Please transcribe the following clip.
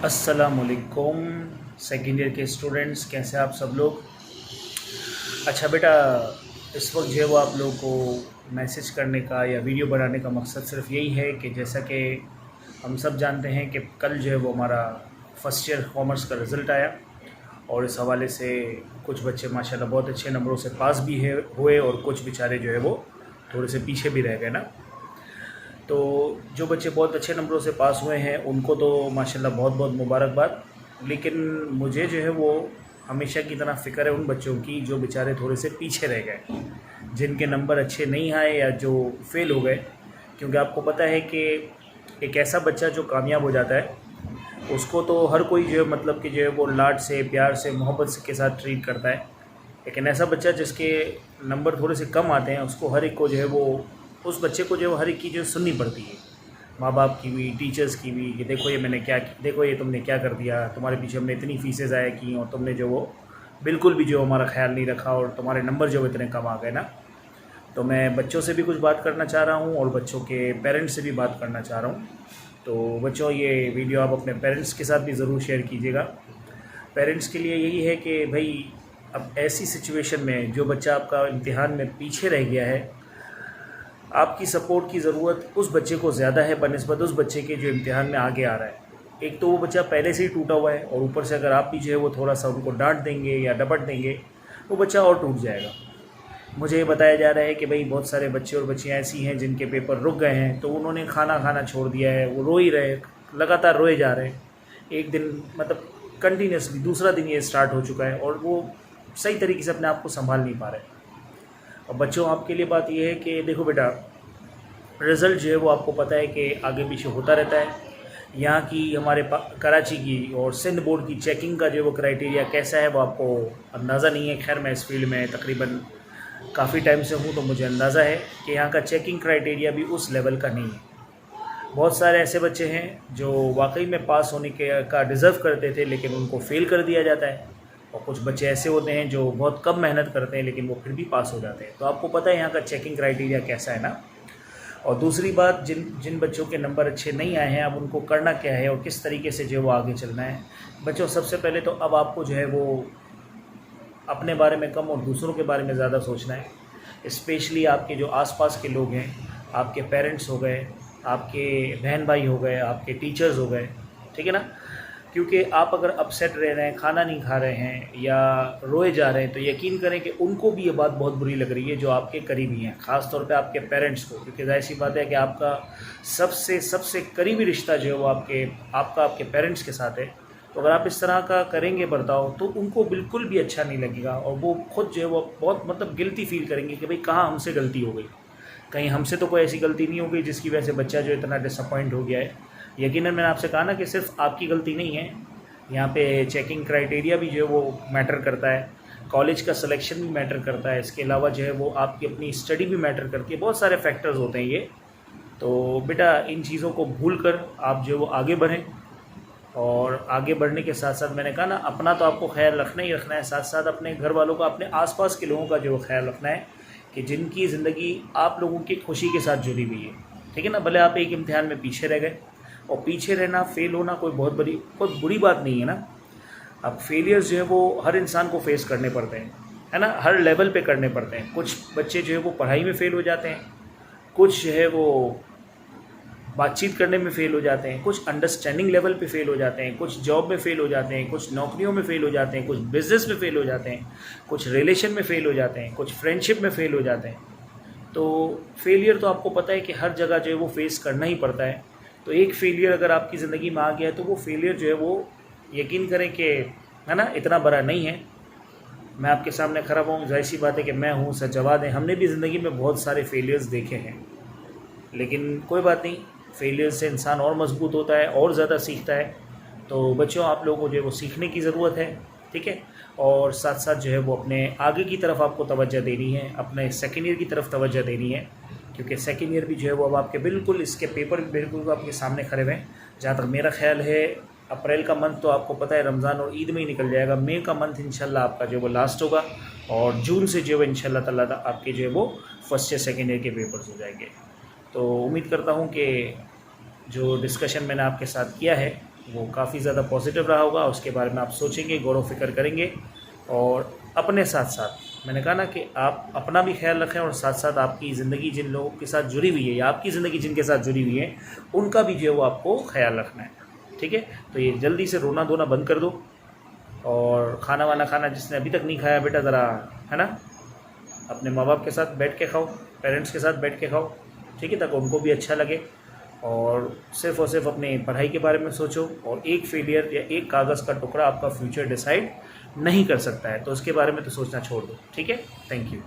अस्सलामुअलैकुम second year के students, कैसे आप सब लोग। अच्छा बेटा, इस वक्त जो है वो आप लोगों को मैसेज करने का या वीडियो बनाने का मकसद सिर्फ यही है कि जैसा कि हम सब जानते हैं कि कल जो है वो हमारा फर्स्ट ईयर कॉमर्स का रिज़ल्ट आया और इस हवाले से कुछ बच्चे माशाल्लाह बहुत अच्छे नंबरों से पास भी हुए और कुछ बेचारे जो है वो थोड़े से पीछे भी रह गए ना। तो जो बच्चे बहुत अच्छे नंबरों से पास हुए हैं उनको तो माशाल्लाह बहुत बहुत मुबारकबाद। लेकिन मुझे जो है वो हमेशा की तरह फ़िक्र है उन बच्चों की जो बेचारे थोड़े से पीछे रह गए, जिनके नंबर अच्छे नहीं आए या जो फेल हो गए। क्योंकि आपको पता है कि एक ऐसा बच्चा जो कामयाब हो जाता है उसको तो हर कोई जो है मतलब कि जो है वो लाड से, प्यार से, मोहब्बत के साथ ट्रीट करता है। लेकिन ऐसा बच्चा जिसके नंबर थोड़े से कम आते हैं उसको हर एक को जो है वो उस बच्चे को जो हर एक की जो सुननी पड़ती है, माँ बाप की भी, टीचर्स की भी, कि देखो ये मैंने क्या, देखो ये तुमने क्या कर दिया, तुम्हारे पीछे हमने इतनी फ़ीसें ज़ाया की और तुमने जो वो बिल्कुल भी जो हमारा ख्याल नहीं रखा और तुम्हारे नंबर जो इतने कम आ गए ना। तो मैं बच्चों से भी कुछ बात करना चाह रहा हूँ और बच्चों के पेरेंट्स से भी बात करना चाह रहा हूँ। तो बच्चों, ये वीडियो आप अपने पेरेंट्स के साथ भी ज़रूर शेयर कीजिएगा। पेरेंट्स के लिए यही है कि भाई, अब ऐसी सिचुएशन में जो बच्चा आपका इम्तिहान में पीछे रह गया है, आपकी सपोर्ट की ज़रूरत उस बच्चे को ज़्यादा है बनिस्बत उस बच्चे के जो इम्तिहान में आगे आ रहा है। एक तो वो बच्चा पहले से ही टूटा हुआ है और ऊपर से अगर आप भी जो है वो थोड़ा सा उनको डांट देंगे या डपट देंगे, वो बच्चा और टूट जाएगा। मुझे ये बताया जा रहा है कि भाई बहुत सारे बच्चे और बच्चियाँ ऐसी हैं जिनके पेपर रुक गए हैं, तो उन्होंने खाना खाना छोड़ दिया है, वो रो ही रहे, लगातार रोए जा रहे हैं। एक दिन मतलब कंटिन्यूसली दूसरा दिन ये स्टार्ट हो चुका है और वो सही तरीके से अपने आप को संभाल नहीं पा रहे। और बच्चों, आपके लिए बात यह है कि देखो बेटा, रिज़ल्ट जो है वो आपको पता है कि आगे पीछे होता रहता है। यहाँ की हमारे कराची की और सिंध बोर्ड की चेकिंग का जो वो क्राइटेरिया कैसा है वो आपको अंदाज़ा नहीं है। खैर, मैं इस फील्ड में तकरीबन काफ़ी टाइम से हूँ तो मुझे अंदाज़ा है कि यहाँ का चेकिंग क्राइटेरिया भी उस लेवल का नहीं है। बहुत सारे ऐसे बच्चे हैं जो वाकई में पास होने के का डिज़र्व करते थे लेकिन उनको फेल कर दिया जाता है, और कुछ बच्चे ऐसे होते हैं जो बहुत कम मेहनत करते हैं लेकिन वो फिर भी पास हो जाते हैं। तो आपको पता है यहाँ का चेकिंग क्राइटेरिया कैसा है ना। और दूसरी बात, जिन जिन बच्चों के नंबर अच्छे नहीं आए हैं, अब उनको करना क्या है और किस तरीके से जो वो आगे चलना है। बच्चों, सबसे पहले तो अब आपको जो है वो अपने बारे में कम और दूसरों के बारे में ज़्यादा सोचना है। स्पेशली आपके जो आसपास के लोग हैं, आपके पेरेंट्स हो गए, आपके बहन भाई हो गए, आपके टीचर्स हो गए, ठीक है ना। क्योंकि आप अगर अपसेट रह रहे हैं, खाना नहीं खा रहे हैं या रोए जा रहे हैं, तो यकीन करें कि उनको भी ये बात बहुत बुरी लग रही है जो आपके करीबी हैं, ख़ास तौर पे आपके पेरेंट्स को। क्योंकि जाहिर सी बात है कि आपका सबसे सबसे करीबी रिश्ता जो है वो आपके पेरेंट्स के साथ है। तो अगर आप इस तरह का करेंगे बर्ताव तो उनको बिल्कुल भी अच्छा नहीं लगेगा और वो खुद जो है वो बहुत मतलब गिल्टी फील करेंगे कि भाई कहाँ हमसे गलती हो गई, कहीं हमसे तो कोई ऐसी गलती नहीं हो गई जिसकी वजह से बच्चा जो इतना डिसअपॉइंट हो गया है। यकीनन मैंने आपसे कहा ना कि सिर्फ आपकी गलती नहीं है, यहाँ पे चेकिंग क्राइटेरिया भी जो है वो मैटर करता है, कॉलेज का सिलेक्शन भी मैटर करता है, इसके अलावा जो है वो आपकी अपनी स्टडी भी मैटर करती है। बहुत सारे फैक्टर्स होते हैं ये। तो बेटा, इन चीज़ों को भूल कर आप जो है वो आगे बढ़ें, और आगे बढ़ने के साथ साथ मैंने कहा ना, अपना तो आपको ख्याल रखना ही रखना है, साथ साथ अपने घर वालों का, अपने आसपास के लोगों का जो ख्याल रखना है कि जिनकी ज़िंदगी आप लोगों की खुशी के साथ जुड़ी हुई है, ठीक है ना। भले आप एक इम्तिहान में पीछे रह गए, और पीछे रहना, फेल होना कोई बहुत बुरी बात नहीं है ना। अब फेलियर्स जो है वो हर इंसान को फेस करने पड़ते हैं, है ना, हर लेवल पे करने पड़ते हैं। कुछ बच्चे जो है वो पढ़ाई में फ़ेल हो जाते हैं, कुछ जो है वो बातचीत करने में फ़ेल हो जाते हैं, कुछ अंडरस्टैंडिंग लेवल पे फ़ेल हो जाते हैं, कुछ जॉब में फ़ेल हो जाते हैं, कुछ नौकरियों में फ़ेल हो जाते हैं, कुछ बिज़नेस में फ़ेल हो जाते हैं, कुछ रिलेशन में फ़ेल हो जाते हैं, कुछ फ्रेंडशिप में फ़ेल हो जाते हैं। तो फेलियर तो आपको पता है कि हर जगह जो है वो फेस करना ही पड़ता है। तो एक फेलियर अगर आपकी ज़िंदगी में आ गया है तो वो फेलियर जो है वो यकीन करें कि, है ना, इतना बड़ा नहीं है। मैं आपके सामने खड़ा हूँ, जाहिर सी बात है कि मैं हूँ, सजवाद है, हमने भी ज़िंदगी में बहुत सारे फेलियर्स देखे हैं। लेकिन कोई बात नहीं, फेलियर से इंसान और मजबूत होता है और ज़्यादा सीखता है। तो बच्चों, आप लोगों को जो है वो सीखने की ज़रूरत है, ठीक है। और साथ साथ जो है वो अपने आगे की तरफ आपको तवज्जो देनी है, अपने सेकेंड ईयर की तरफ तवज्जो देनी है। क्योंकि सेकेंड ईयर भी जो है वो अब आपके बिल्कुल, इसके पेपर भी बिल्कुल आपके सामने खड़े हुए हैं। जहाँ तक मेरा ख्याल है, अप्रैल का मंथ तो आपको पता है रमज़ान और ईद में ही निकल जाएगा। मई का मंथ इंशाल्लाह आपका जो वो लास्ट होगा, और जून से जो है इंशाल्लाह ताला आपके जो है वो फर्स्ट ईयर सेकेंड ईयर के पेपर्स हो जाएंगे। तो उम्मीद करता हूँ कि जो डिस्कशन मैंने आपके साथ किया है वो काफ़ी ज़्यादा पॉजिटिव रहा होगा, उसके बारे में आप सोचेंगे, गौर व फिक्र करेंगे। और अपने साथ साथ मैंने कहा ना कि आप अपना भी ख्याल रखें और साथ साथ आपकी ज़िंदगी जिन लोगों के साथ जुड़ी हुई है या आपकी ज़िंदगी जिनके साथ जुड़ी हुई है उनका भी जो है वो आपको ख्याल रखना है, ठीक है। तो ये जल्दी से रोना धोना बंद कर दो और खाना वाना खाना जिसने अभी तक नहीं खाया बेटा ज़रा, है ना, अपने माँ बाप के साथ बैठ के खाओ, पेरेंट्स के साथ बैठ के खाओ, ठीक है, ताकि उनको भी अच्छा लगे। और सिर्फ़ अपने पढ़ाई के बारे में सोचो। और एक फेलियर या एक कागज़ का टुकड़ा आपका फ्यूचर डिसाइड नहीं कर सकता है, तो उसके बारे में तो सोचना छोड़ दो, ठीक है। Thank you.